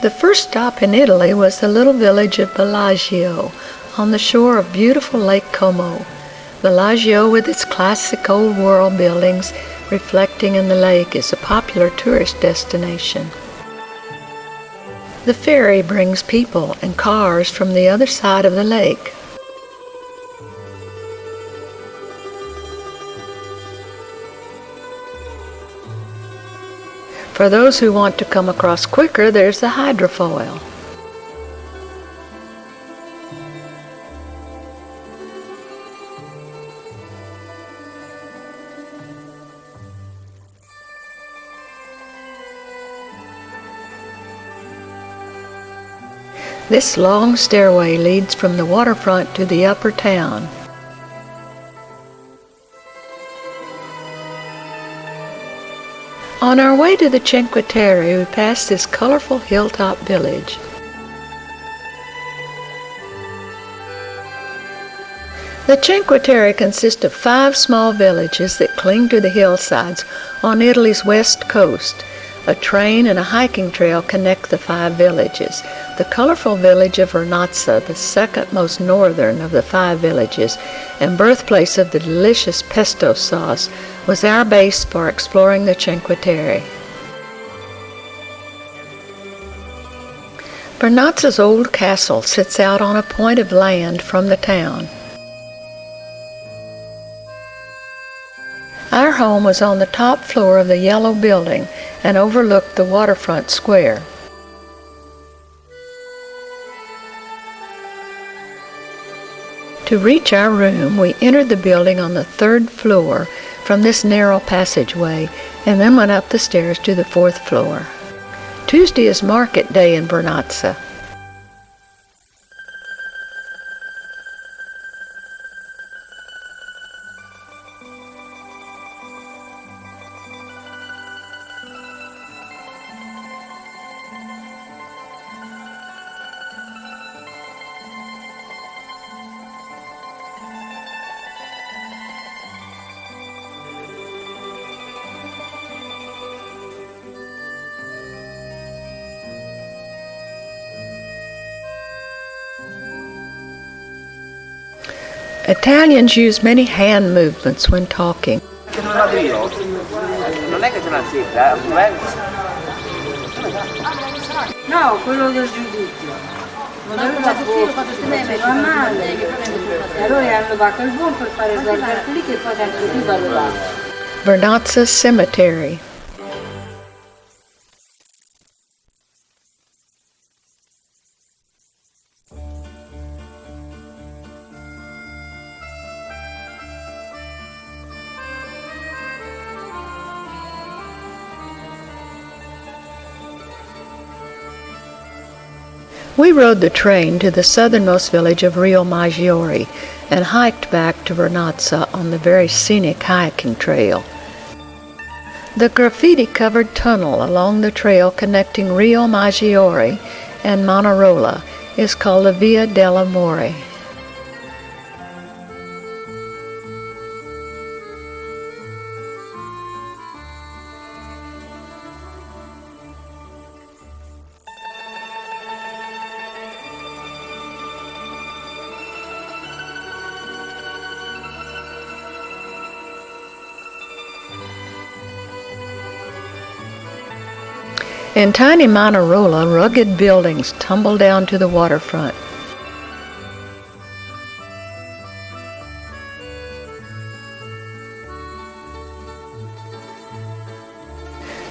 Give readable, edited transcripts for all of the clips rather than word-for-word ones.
The first stop in Italy was the little village of Bellagio on the shore of beautiful Lake Como. Bellagio, with its classic old world buildings reflecting in the lake, is a popular tourist destination. The ferry brings people and cars from the other side of the lake. For those who want to come across quicker, there's the hydrofoil. This long stairway leads from the waterfront to the upper town. On our way to the Cinque Terre, we passed this colorful hilltop village. The Cinque Terre consists of 5 small villages that cling to the hillsides on Italy's west coast. A train and a hiking trail connect the 5 villages. The colorful village of Vernazza, the second most northern of the 5 villages and birthplace of the delicious pesto sauce, was our base for exploring the Cinque Terre. Vernazza's old castle sits out on a point of land from the town. Our home was on the top floor of the yellow building and overlooked the waterfront square. To reach our room, we entered the building on the 3rd floor from this narrow passageway and then went up the stairs to the 4th floor. Tuesday is market day in Vernazza. Italians use many hand movements when talking. No, quello del giudizio. Non aveva posto, va male. E allora hanno fatto il buon per fare il guardato lì che poi anche qui valevano. Vernazza Cemetery. We rode the train to the southernmost village of Rio Maggiore and hiked back to Vernazza on the very scenic hiking trail. The graffiti-covered tunnel along the trail connecting Rio Maggiore and Manarola is called the Via dell'Amore. In tiny Manarola, rugged buildings tumble down to the waterfront.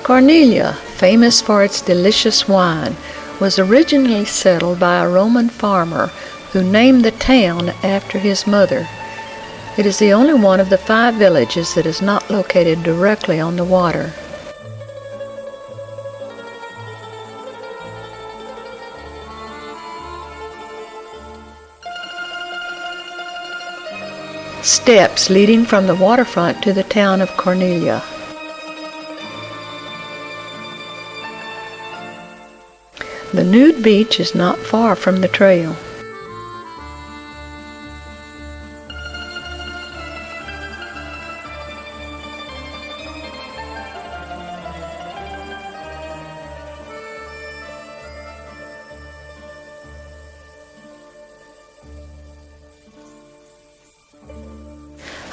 Cornelia, famous for its delicious wine, was originally settled by a Roman farmer who named the town after his mother. It is the only one of the 5 villages that is not located directly on the water. Steps leading from the waterfront to the town of Cornelia. The nude beach is not far from the trail.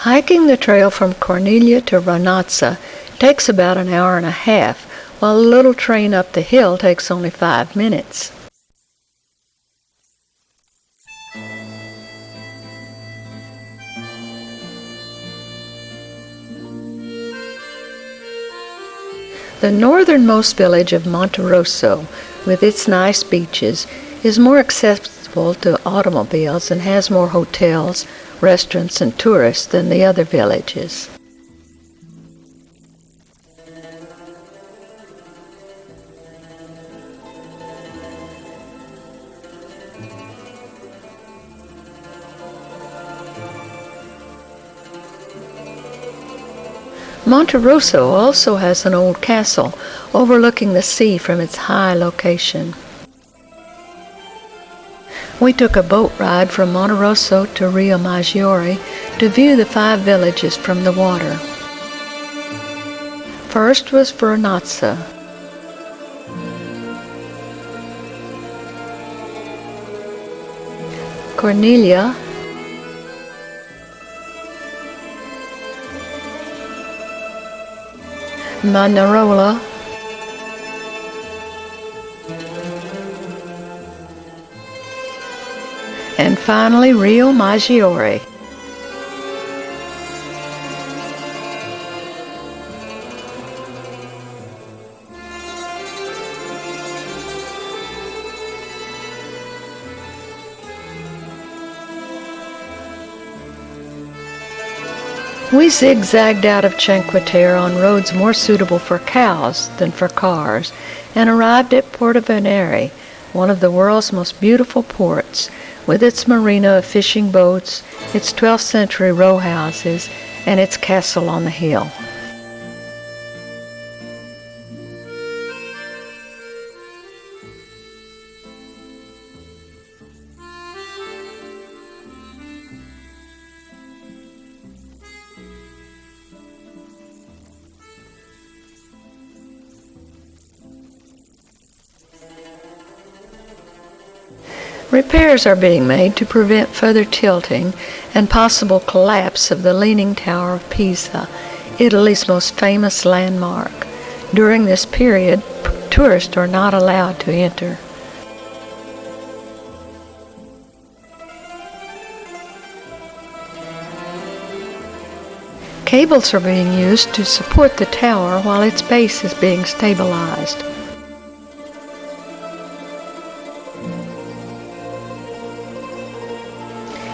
Hiking the trail from Cornelia to Ranazza takes about an hour and a half, while the little train up the hill takes only 5 minutes. The northernmost village of Monterosso, with its nice beaches, is more accessible to automobiles and has more hotels, restaurants, and tourists than the other villages. Monterosso also has an old castle overlooking the sea from its high location. We took a boat ride from Monterosso to Rio Maggiore to view the 5 villages from the water. First was Vernazza. Cornelia, Manarola, and finally Rio Maggiore. We zigzagged out of Cinque Terre on roads more suitable for cows than for cars, and arrived at Porto Venere, one of the world's most beautiful ports, with its marina of fishing boats, its 12th century row houses, and its castle on the hill. Repairs are being made to prevent further tilting and possible collapse of the Leaning Tower of Pisa, Italy's most famous landmark. During this period, tourists are not allowed to enter. Cables are being used to support the tower while its base is being stabilized.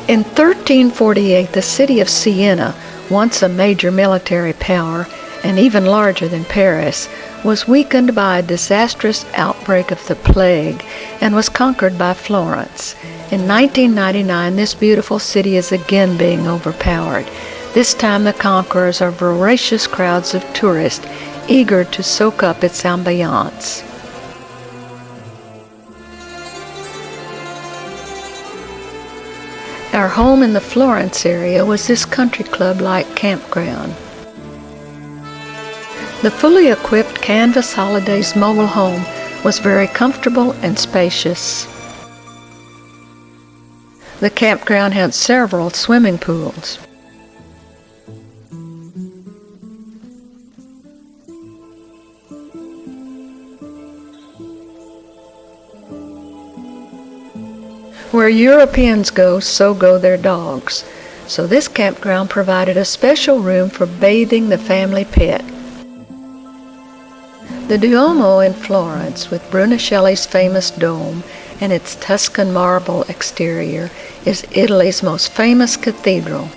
In 1348, the city of Siena, once a major military power and even larger than Paris, was weakened by a disastrous outbreak of the plague and was conquered by Florence. In 1999, this beautiful city is again being overpowered. This time the conquerors are voracious crowds of tourists eager to soak up its ambiance. Our home in the Florence area was this country club-like campground. The fully equipped Canvas Holidays mobile home was very comfortable and spacious. The campground had several swimming pools. Where Europeans go, so go their dogs. So this campground provided a special room for bathing the family pet. The Duomo in Florence, with Brunelleschi's famous dome and its Tuscan marble exterior, is Italy's most famous cathedral.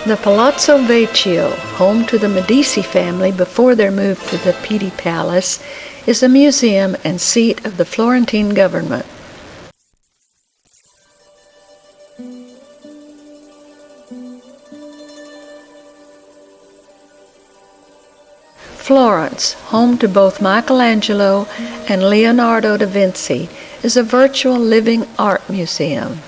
The Palazzo Vecchio, home to the Medici family before their move to the Pitti Palace, is a museum and seat of the Florentine government. Florence, home to both Michelangelo and Leonardo da Vinci, is a virtual living art museum.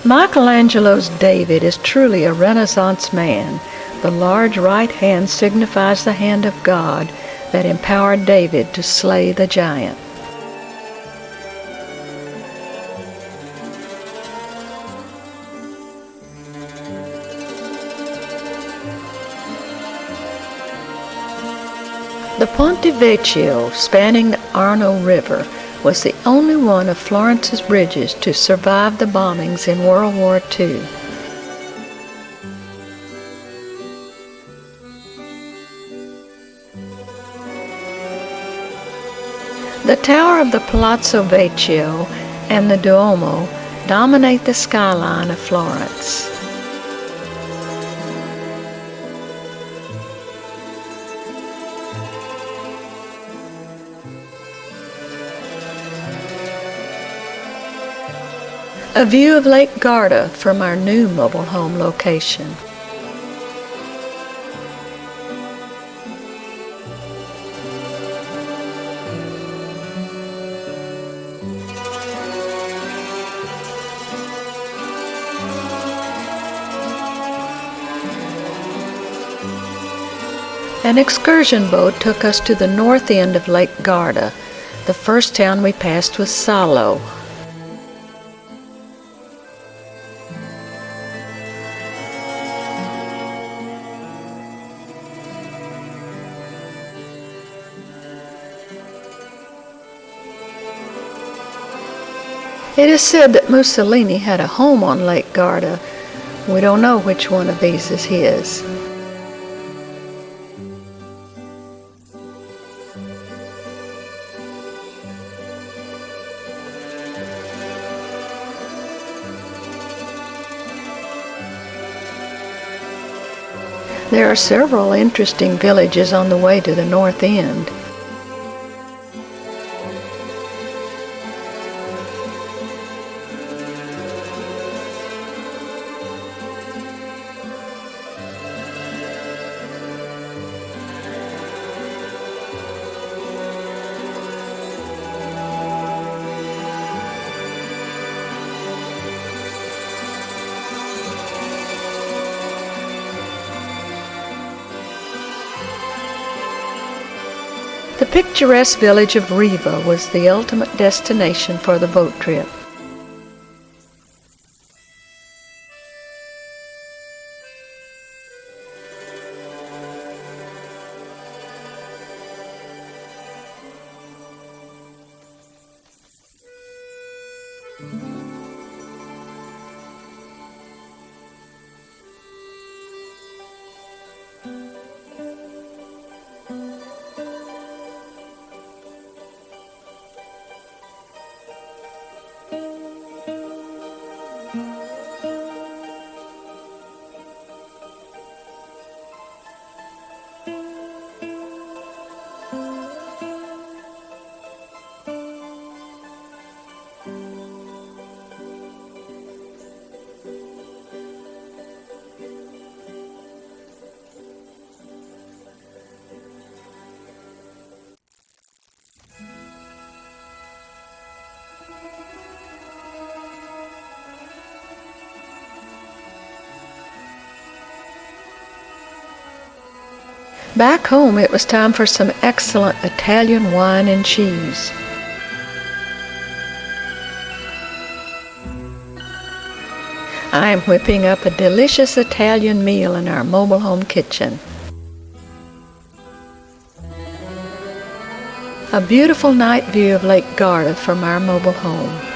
Michelangelo's David is truly a Renaissance man. The large right hand signifies the hand of God that empowered David to slay the giant. The Ponte Vecchio, spanning the Arno River, was the only one of Florence's bridges to survive the bombings in World War II. The tower of the Palazzo Vecchio and the Duomo dominate the skyline of Florence. A view of Lake Garda from our new mobile home location. An excursion boat took us to the north end of Lake Garda. The first town we passed was Salo. It is said that Mussolini had a home on Lake Garda. We don't know which one of these is his. There are several interesting villages on the way to the north end. The picturesque village of Riva was the ultimate destination for the boat trip. Back home, it was time for some excellent Italian wine and cheese. I am whipping up a delicious Italian meal in our mobile home kitchen. A beautiful night view of Lake Garda from our mobile home.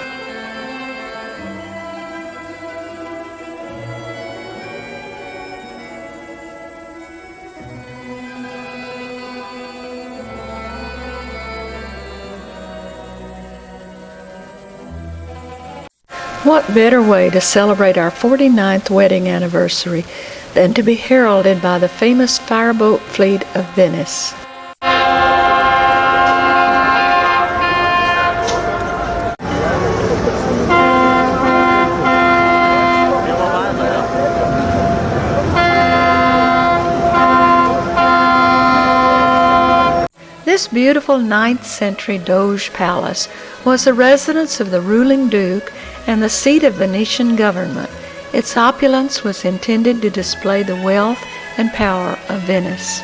What better way to celebrate our 49th wedding anniversary than to be heralded by the famous fireboat fleet of Venice? This beautiful 9th century Doge Palace was the residence of the ruling Duke and the seat of Venetian government. Its opulence was intended to display the wealth and power of Venice.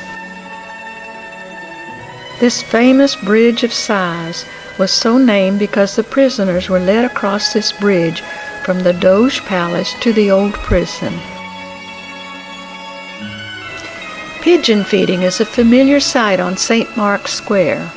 This famous Bridge of Sighs was so named because the prisoners were led across this bridge from the Doge Palace to the old prison. Pigeon feeding is a familiar sight on St. Mark's Square.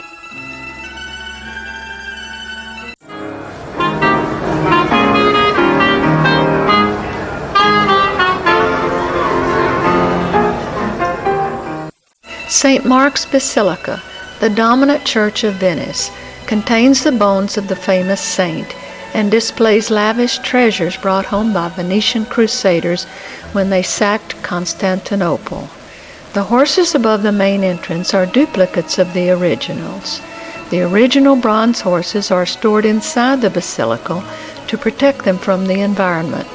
St. Mark's Basilica, the dominant church of Venice, contains the bones of the famous saint and displays lavish treasures brought home by Venetian crusaders when they sacked Constantinople. The horses above the main entrance are duplicates of the originals. The original bronze horses are stored inside the basilica to protect them from the environment.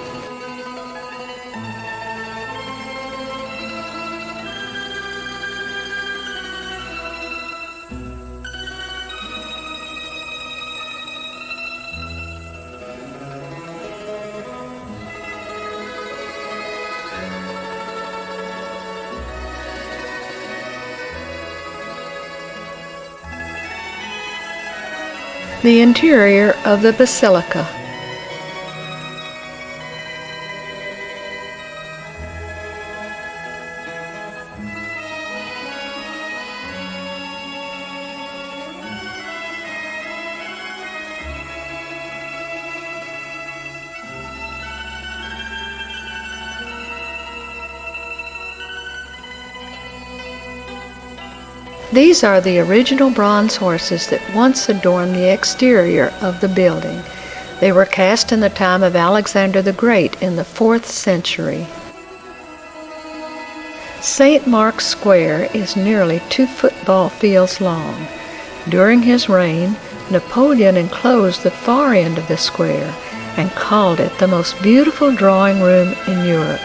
The interior of the basilica. These are the original bronze horses that once adorned the exterior of the building. They were cast in the time of Alexander the Great in the 4th century. St. Mark's Square is nearly 2 football fields long. During his reign, Napoleon enclosed the far end of the square and called it the most beautiful drawing room in Europe.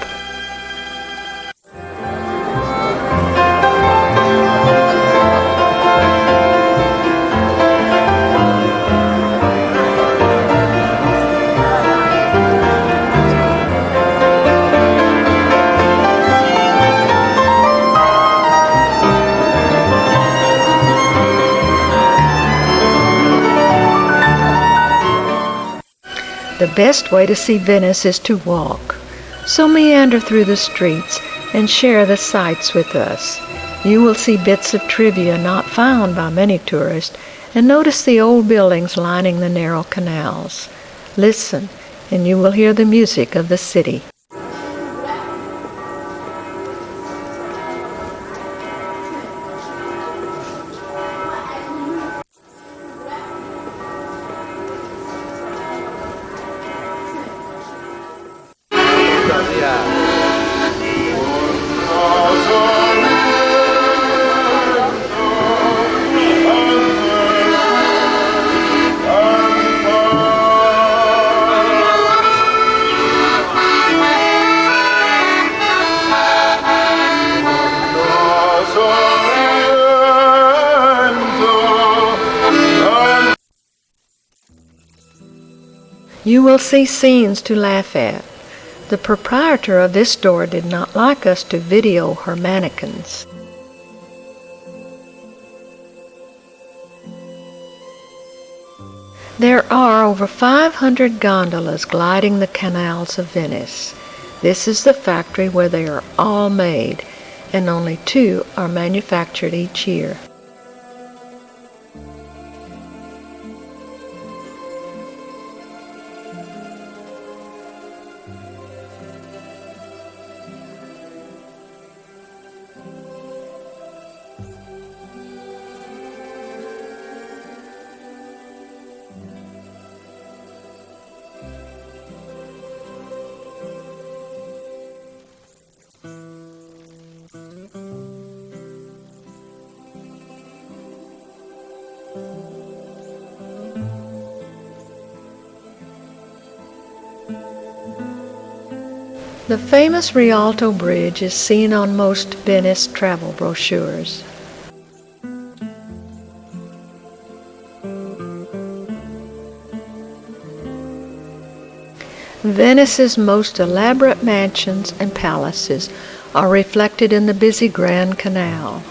The best way to see Venice is to walk. So meander through the streets and share the sights with us. You will see bits of trivia not found by many tourists and notice the old buildings lining the narrow canals. Listen, and you will hear the music of the city. You will see scenes to laugh at. The proprietor of this store did not like us to video her mannequins. There are over 500 gondolas gliding the canals of Venice. This is the factory where they are all made, and only 2 are manufactured each year. The famous Rialto Bridge is seen on most Venice travel brochures. Venice's most elaborate mansions and palaces are reflected in the busy Grand Canal.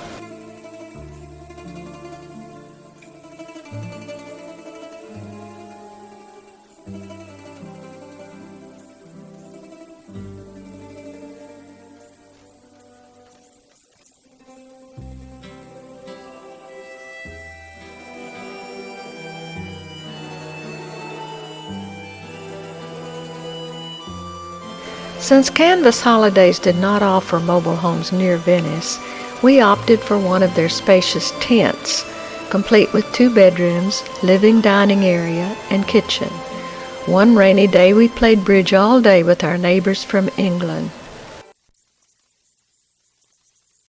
Since Canvas Holidays did not offer mobile homes near Venice, we opted for one of their spacious tents, complete with 2 bedrooms, living dining area, and kitchen. One rainy day we played bridge all day with our neighbors from England.